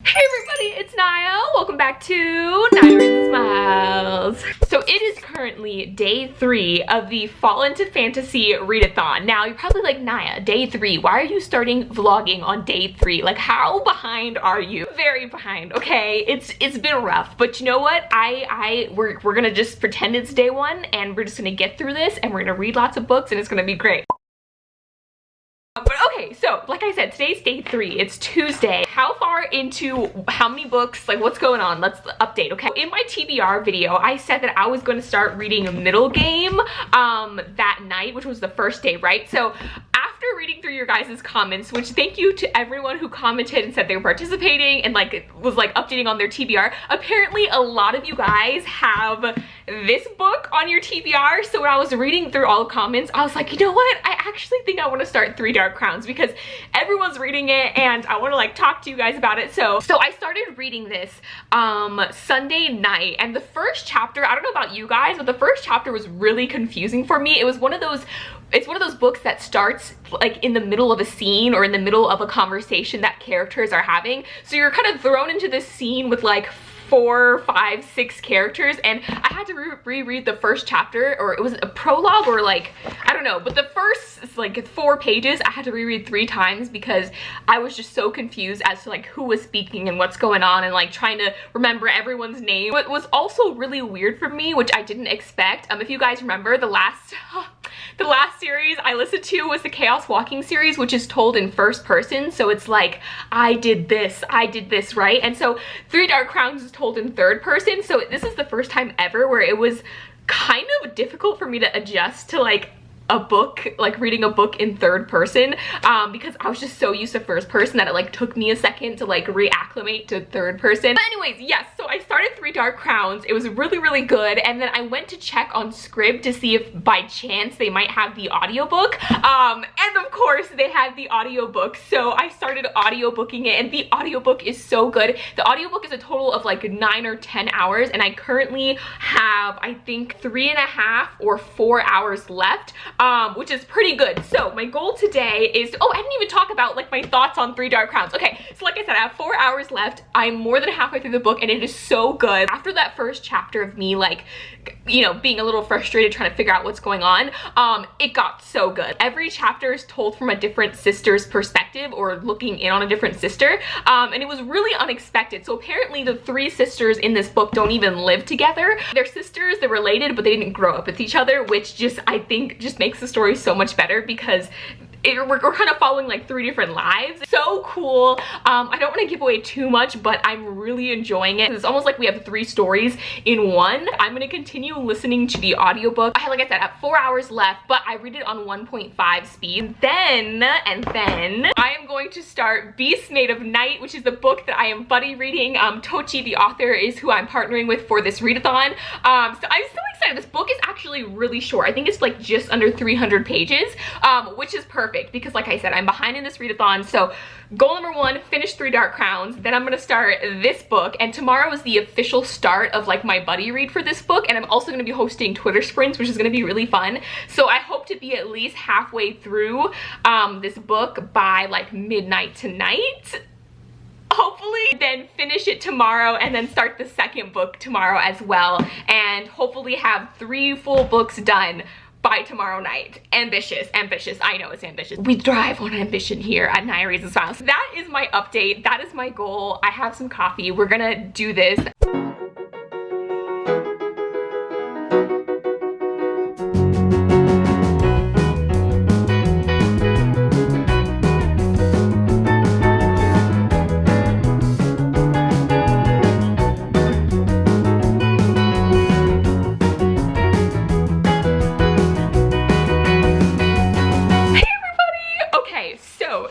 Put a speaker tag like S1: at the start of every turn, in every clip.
S1: Hey everybody, it's Naya. Welcome back to Naya Reads Smiles. So it is currently day 3 of the Fall into Fantasy Read-a-thon. Now you're probably like, Naya, day 3, why are you starting vlogging on day 3? Like, how behind are you? Very behind, okay? It's been rough, but you know what? We're gonna just pretend it's day 1 and we're just gonna get through this and we're gonna read lots of books and it's gonna be great. But okay, so like I said, today's day 3. It's Tuesday. How far into how many books, like what's going on? Let's update, okay? In my TBR video, I said that I was going to start reading Middle Game that night, which was the first day, right? So after reading through your guys' comments, which thank you to everyone who commented and said they were participating and like was like updating on their TBR, apparently a lot of you guys have this book on your TBR. So when I was reading through all the comments, I was like, you know what? I actually think I want to start Three Dark Crowns because everyone's reading it and I want to like talk to you guys about it. So I started reading this Sunday night, and the first chapter, I don't know about you guys, but the first chapter was really confusing for me. It was one of those, it's one of those books that starts like in the middle of a scene or in the middle of a conversation that characters are having. So you're kind of thrown into this scene with like 4, 5, 6 characters, and I had to reread the first chapter, or it was a prologue, or like, I don't know, but the first like 4 pages I had to reread 3 times because I was just so confused as to like who was speaking and what's going on, and like trying to remember everyone's name. What was also really weird for me, which I didn't expect, if you guys remember, the last series I listened to was the Chaos Walking series, which is told in first person. So it's like, I did this, right? And so Three Dark Crowns is told in third person. So this is the first time ever where it was kind of difficult for me to adjust to like a book, like reading a book in third person, because I was just so used to first person that it like took me a second to like reacclimate to third person. But anyways, yes, so I started Three Dark Crowns. It was really good, and then I went to check on Scribd to see if by chance they might have the audiobook, and of course they had the audiobook. So I started audiobooking it, and the audiobook is so good. The audiobook is a total of like 9 or 10 hours, and I currently have, I think, 3.5 or 4 hours left, which is pretty good. So my goal today is, oh, I didn't even talk about like my thoughts on Three Dark Crowns. Okay, so like I said, I have 4 hours left. I'm more than halfway through the book and it is so good. After that first chapter of me like, you know, being a little frustrated trying to figure out what's going on, it got so good. Every chapter is told from a different sister's perspective, or looking in on a different sister, and it was really unexpected. So apparently the 3 sisters in this book don't even live together. They're sisters, they're related, but they didn't grow up with each other, which just, I think, just makes the story so much better because we're kind of following like 3 different lives. So cool. I don't want to give away too much, but I'm really enjoying it. It's almost like we have 3 stories in one. I'm going to continue listening to the audiobook. Like I said, I have 4 hours left, but I read it on 1.5 speed. And then I am going to start Beast Made of Night, which is the book that I am buddy reading. Tochi, the author, is who I'm partnering with for this readathon. So I'm so excited. This book is actually really short. I think it's like just under 300 pages, which is perfect because like I said, I'm behind in this readathon. So goal number 1, finish Three Dark Crowns. Then I'm gonna start this book, and tomorrow is the official start of like my buddy read for this book, and I'm also gonna be hosting Twitter sprints, which is gonna be really fun. So I hope to be at least halfway through this book by like midnight tonight, hopefully, then finish it tomorrow and then start the second book tomorrow as well, and hopefully have 3 full books done by tomorrow night. Ambitious. I know it's ambitious. We thrive on ambition here at Naya Reads Smiles. That is my update. That is my goal. I have some coffee. We're gonna do this.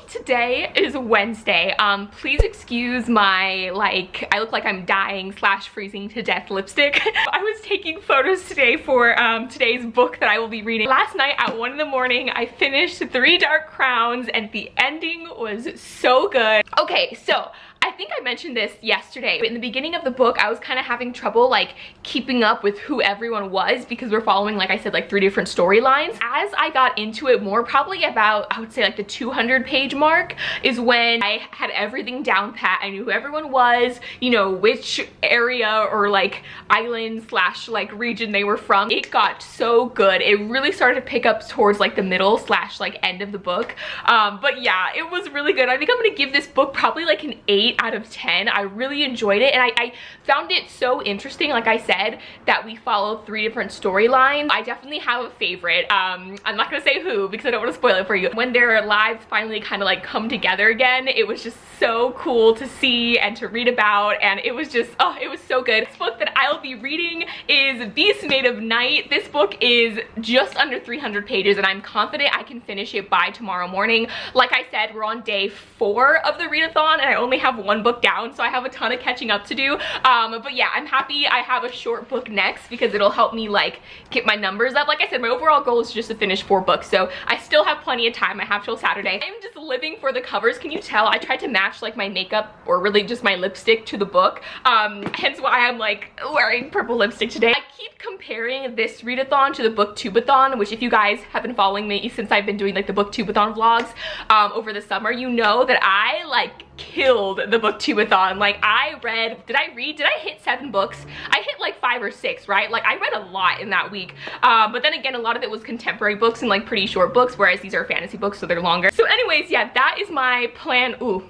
S1: Today is Wednesday. Please excuse my, like, I look like I'm dying / freezing to death lipstick. I was taking photos today for today's book that I will be reading. Last night at 1 in the morning, I finished Three Dark Crowns and the ending was so good. Okay, so I I think I mentioned this yesterday. In the beginning of the book, I was kind of having trouble like keeping up with who everyone was because we're following, like I said, like 3 different storylines. As I got into it more, probably about, I would say like the 200-page mark is when I had everything down pat. I knew who everyone was, you know, which area or like island slash like region they were from. It got so good. It really started to pick up towards like the middle slash like end of the book. But yeah, it was really good. I think I'm gonna give this book probably like an 8 out of 10. I really enjoyed it, and I found it so interesting, like I said, that we followed 3 different storylines. I definitely have a favorite. I'm not gonna say who because I don't want to spoil it for you. When their lives finally kind of like come together again, it was just so cool to see and to read about, and it was just, oh, it was so good. This book that I'll be reading is Beast Made of Night. This book is just under 300 pages, and I'm confident I can finish it by tomorrow morning. Like I said, we're on day 4 of the read-a-thon, and I only have 1 book down, so I have a ton of catching up to do. But yeah, I'm happy I have a short book next because it'll help me like get my numbers up. Like I said, my overall goal is just to finish 4 books, so I still have plenty of time. I have till Saturday. I'm just living for the covers. Can you tell? I tried to match like my makeup, or really just my lipstick, to the book. Hence why I'm like wearing purple lipstick today. I keep comparing this read-a-thon to the booktube-a-thon, which if you guys have been following me since I've been doing like the booktube-a-thon vlogs over the summer, you know that I like killed the booktube-a-thon. Like did I hit 7 books? I hit like 5 or 6, right? Like I read a lot in that week. But then again, a lot of it was contemporary books and like pretty short books, whereas these are fantasy books, so they're longer. So anyways, yeah, that is my plan. Ooh.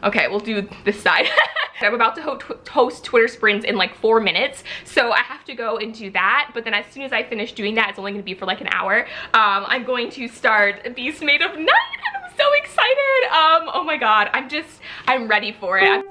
S1: Okay, we'll do this side. I'm about to host Twitter sprints in like 4 minutes, so I have to go and do that. But then as soon as I finish doing that, it's only gonna be for like an hour. I'm going to start Beast Made of Night, and I'm so excited. Oh my god, I'm ready for it.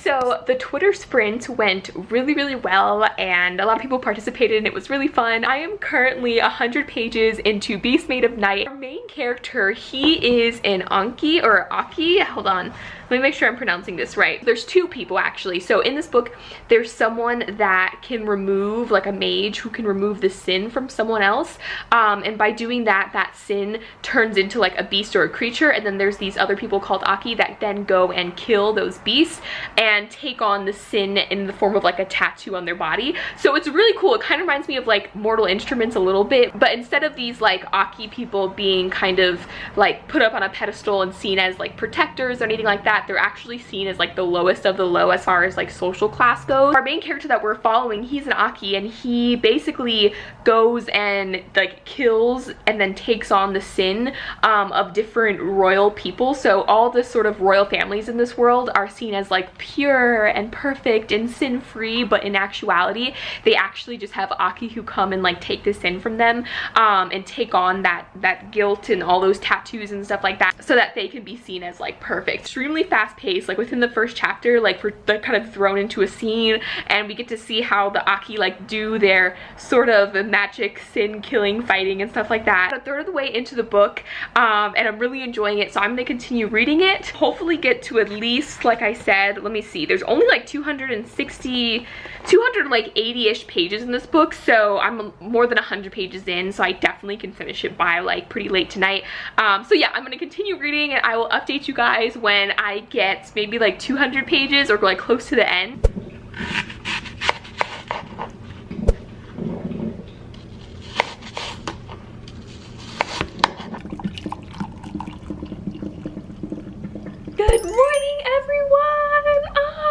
S1: So the Twitter sprint went really well, and a lot of people participated, and it was really fun. I am currently 100 pages into Beast Made of Night. Our main character, he is an Anki or Aki. Hold on, let me make sure I'm pronouncing this right. There's 2 people actually. So in this book, there's someone that can remove, like a mage who can remove the sin from someone else. And by doing that, that sin turns into like a beast or a creature. And then there's these other people called Aki that then go and kill those beasts and take on the sin in the form of like a tattoo on their body. So it's really cool. It kind of reminds me of like Mortal Instruments a little bit, but instead of these like Aki people being kind of like put up on a pedestal and seen as like protectors or anything like that, they're actually seen as like the lowest of the low as far as like social class goes. Our main character that we're following, he's an Aki, and he basically goes and like kills and then takes on the sin of different royal people. So all the sort of royal families in this world are seen as like pure and perfect and sin-free, but in actuality they actually just have Aki who come and like take the sin from them and take on that guilt and all those tattoos and stuff like that, so that they can be seen as like perfect. Extremely fast-paced. Like within the first chapter, like we're kind of thrown into a scene, and we get to see how the Aki like do their sort of magic sin killing fighting and stuff like that. A third of the way into the book, and I'm really enjoying it, so I'm gonna continue reading it, hopefully get to at least, like I said, let me see, there's only like 280-ish pages in this book, so I'm more than 100 pages in, so I definitely can finish it by like pretty late tonight. So yeah, I'm gonna continue reading, and I will update you guys when I get maybe like 200 pages or like close to the end. Good morning, everyone!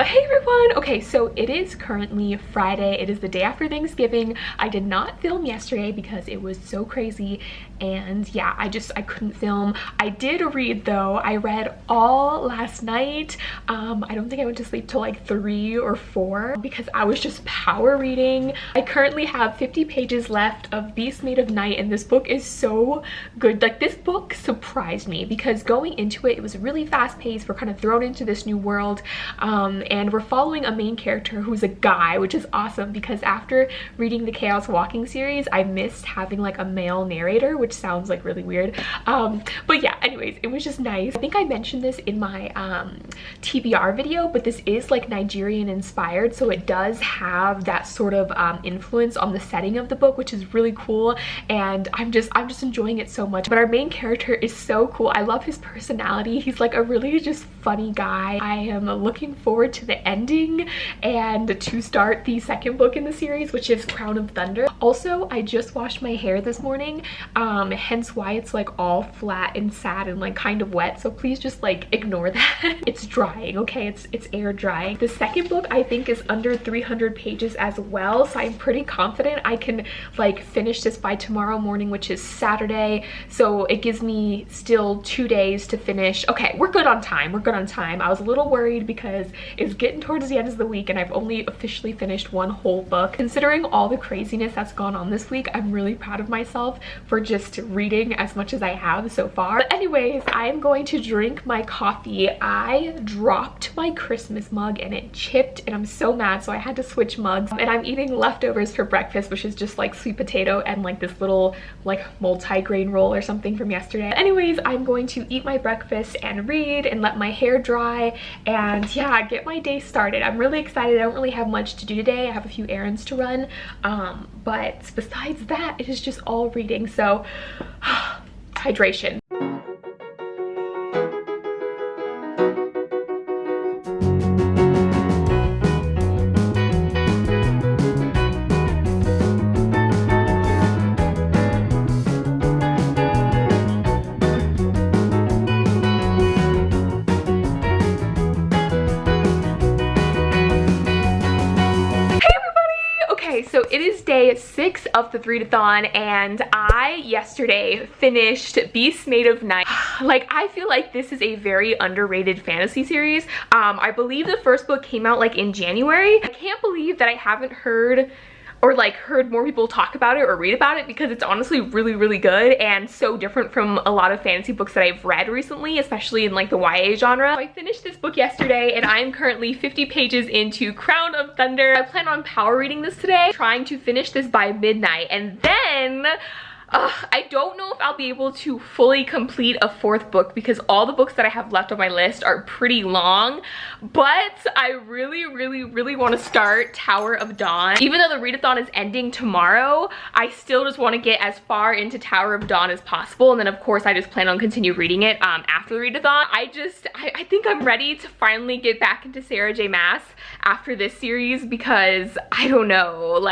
S1: Hey everyone! Okay, so it is currently Friday. It is the day after Thanksgiving. I did not film yesterday because it was so crazy, and yeah, I couldn't film. I did read though. I read all last night. I don't think I went to sleep till like 3 or 4 because I was just power reading. I currently have 50 pages left of Beast Made of Night, and this book is so good. Like, this book surprised me because going into it, it was really fast paced. We're kind of thrown into this new world, and we're following a main character who's a guy, which is awesome because after reading the Chaos Walking series, I missed having like a male narrator, which sounds like really weird. But yeah, anyways, it was just nice. I think I mentioned this in my TBR video, but this is like Nigerian inspired, so it does have that sort of influence on the setting of the book, which is really cool, and I'm just enjoying it so much. But our main character is so cool. I love his personality. He's like a really just funny guy. I am looking forward to the ending and to start the second book in the series, which is Crown of Thunder. Also, I just washed my hair this morning, hence why it's like all flat and sad and like kind of wet, so please just like ignore that. It's drying, okay? It's air drying. The second book I think is under 300 pages as well, so I'm pretty confident I can like finish this by tomorrow morning, which is Saturday, so it gives me still 2 days to finish. Okay, we're good on time. We're good on time. I was a little worried because it's getting towards the end of the week and I've only officially finished one whole book. Considering all the craziness that's gone on this week, I'm really proud of myself for just reading as much as I have so far. But anyways, I am going to drink my coffee. I dropped my Christmas mug and it chipped and I'm so mad, so I had to switch mugs. And I'm eating leftovers for breakfast, which is just like sweet potato and like this little like multi-grain roll or something from yesterday. Anyways, I'm going to eat my breakfast and read and let my hair dry and yeah, get my day started. I'm really excited. I don't really have much to do today. I have a few errands to run, but besides that, it is just all reading. So hydration. So it is day 6 of the Read-a-thon and I yesterday finished Beast Made of Night. Like, I feel like this is a very underrated fantasy series. I believe the first book came out like in January. I can't believe that I haven't heard more people talk about it or read about it because it's honestly really good and so different from a lot of fantasy books that I've read recently, especially in like the YA genre. So I finished this book yesterday and I'm currently 50 pages into Crown of Thunder. I plan on power reading this today, trying to finish this by midnight, and then I don't know if I'll be able to fully complete a 4th book because all the books that I have left on my list are pretty long, but I really want to start Tower of Dawn. Even though the Read-a-thon is ending tomorrow, I still just want to get as far into Tower of Dawn as possible, and then of course I just plan on continue reading it after the Read-a-thon. I think I'm ready to finally get back into Sarah J Maas after this series because I don't know,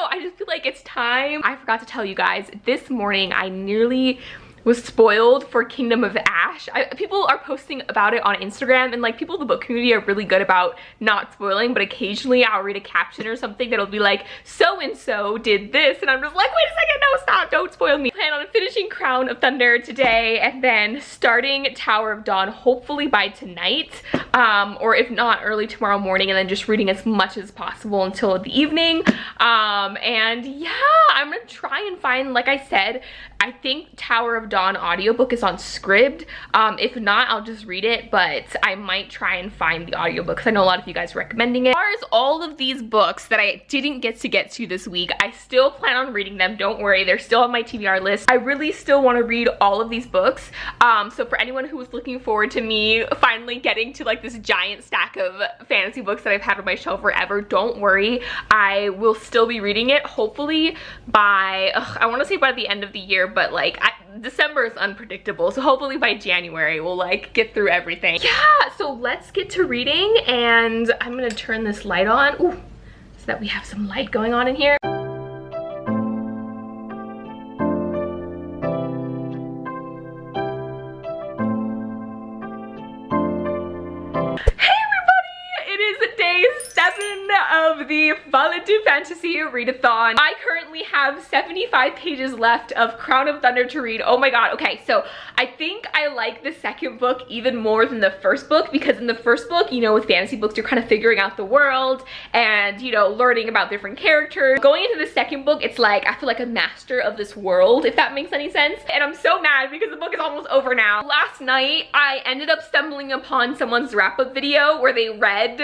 S1: I just feel like it's time. I forgot to tell you guys, this morning I nearly was spoiled for Kingdom of Ash. People are posting about it on Instagram, and like people in the book community are really good about not spoiling, but occasionally I'll read a caption or something that'll be like, so and so did this, and I'm just like, wait a second, no, stop, don't spoil me. I plan on finishing Crown of Thunder today and then starting Tower of Dawn hopefully by tonight, or if not early tomorrow morning, and then just reading as much as possible until the evening. And yeah, I'm gonna try and find, like I said, I think Tower of Dawn audiobook is on Scribd. If not, I'll just read it, but I might try and find the audiobook because I know a lot of you guys are recommending it. As far as all of these books that I didn't get to this week, I still plan on reading them. Don't worry, they're still on my TBR list. I really still want to read all of these books. So for anyone who was looking forward to me finally getting to like this giant stack of fantasy books that I've had on my shelf forever, don't worry. I will still be reading it hopefully by, I want to say by the end of the year, but like December is unpredictable, so hopefully by January we'll like get through everything. Yeah, so let's get to reading, and I'm gonna turn this light on, ooh, so that we have some light going on in here. Hey everybody, it is day 7 of of the Fall into Fantasy Read-a-thon. I currently have 75 pages left of Crown of Thunder to read. Oh my god. Okay, so I think I like the second book even more than the first book, because in the first book, you know, with fantasy books, you're kind of figuring out the world and, you know, learning about different characters. Going into the second book, it's like, I feel like a master of this world, if that makes any sense. And I'm so mad because the book is almost over now. Last night, I ended up stumbling upon someone's wrap-up video where they read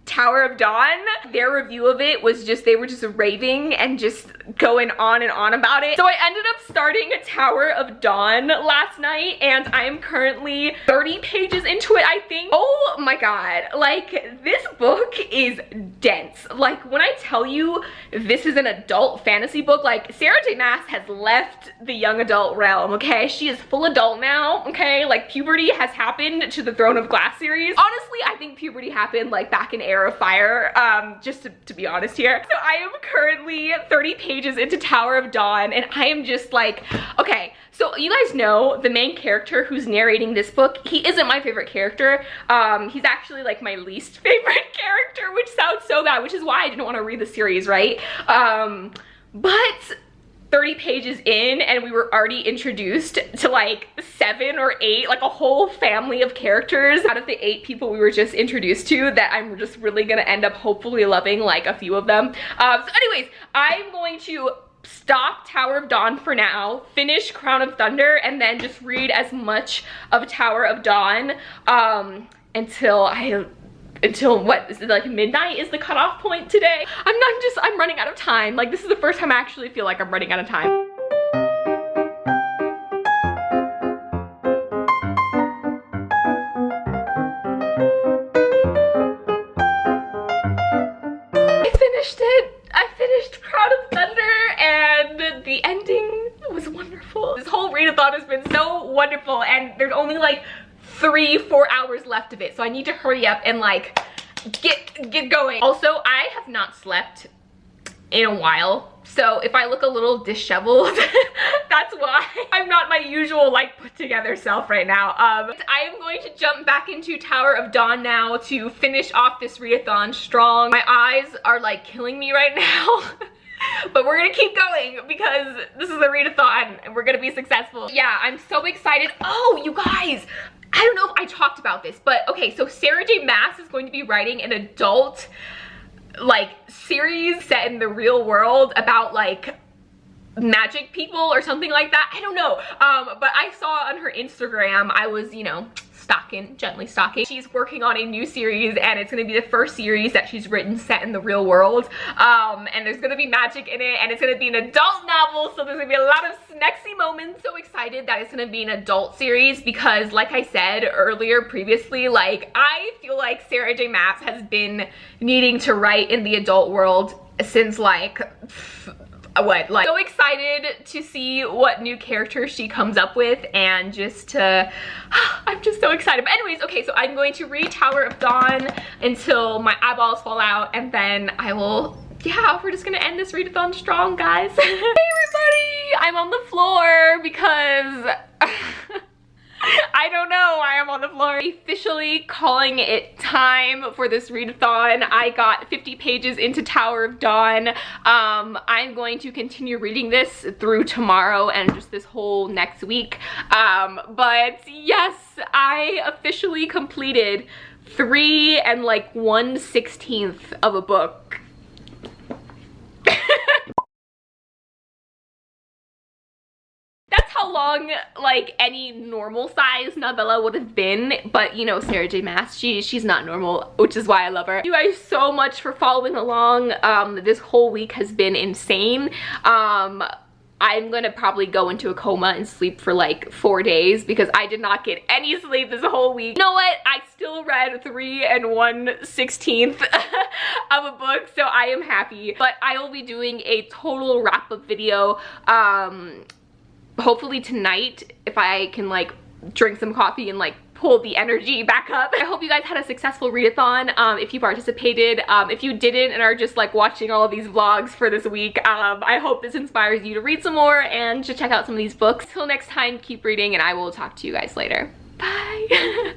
S1: Tower of Dawn. Their review of it was just, they were just raving and just going on and on about it. So I ended up starting Tower of Dawn last night, and I am currently 30 pages into it, I think. Oh my god, like, this book is dense. Like, when I tell you this is an adult fantasy book, like, Sarah J Maas has left the young adult realm, okay? She is full adult now, okay? Like, puberty has happened to the Throne of Glass series. Honestly, I think puberty happened like back in Heir of Fire, just to be honest here. So I am currently 30 pages into Tower of Dawn, and I am just like, okay, so you guys know the main character who's narrating this book, he isn't my favorite character. He's actually like my least favorite character, which sounds so bad, which is why I didn't want to read the series, right? But 30 pages in and we were already introduced to like 7 or 8, like a whole family of characters out of the 8 people we were just introduced to, that I'm just really gonna end up hopefully loving like a few of them. So anyways, I'm going to stop Tower of Dawn for now, finish Crown of Thunder, and then just read as much of Tower of Dawn until what is it, like midnight is the cutoff point today. I'm running out of time. Like, this is the first time I actually feel like I'm running out of time. I finished it. I finished Crown of Thunder, and the ending was wonderful. This whole read-a-thon has been so wonderful, and there's only like 3-4 hours left of it, so I need to hurry up and like get going. Also, I have not slept in a while, so if I look a little disheveled, that's why. I'm not my usual like put together self right now. I am going to jump back into Tower of Dawn now to finish off this read-a-thon strong. My eyes are like killing me right now. But we're gonna keep going because this is a read-a-thon and we're gonna be successful. Yeah, I'm so excited. Oh, you guys, I don't know if I talked about this, but okay, so Sarah J Maas is going to be writing an adult like series set in the real world about like magic people or something like that. I don't know, but I saw on her Instagram, I was, you know, gently stalking. She's working on a new series, and it's gonna be the first series that she's written set in the real world. And there's gonna be magic in it, and it's gonna be an adult novel, so there's gonna be a lot of snexy moments. So excited that it's gonna be an adult series because, like I said earlier previously, like, I feel like Sarah J Maas has been needing to write in the adult world since like what, like, so excited to see what new characters she comes up with, and just to I'm just so excited. But anyways, okay, so I'm going to read Tower of Dawn until my eyeballs fall out, and then I will, yeah, we're just gonna end this read-a-thon strong, guys. Hey everybody, I'm on the floor because I don't know why I'm on the floor. Officially calling it time for this read-a-thon. I got 50 pages into Tower of Dawn. I'm going to continue reading this through tomorrow and just this whole next week. But yes, I officially completed 3 and like 1/16 of a book. How long like any normal size novella would have been, but you know, Sarah J Maas, she's not normal, which is why I love her. Thank you guys so much for following along. This whole week has been insane. I'm gonna probably go into a coma and sleep for like 4 days because I did not get any sleep this whole week. You know what? I still read 3 and 1/16 of a book, so I am happy. But I will be doing a total wrap-up video hopefully tonight, if I can like drink some coffee and like pull the energy back up. I hope you guys had a successful read-a-thon. If you participated, if you didn't and are just like watching all of these vlogs for this week, I hope this inspires you to read some more and to check out some of these books. Till next time, keep reading, and I will talk to you guys later. Bye.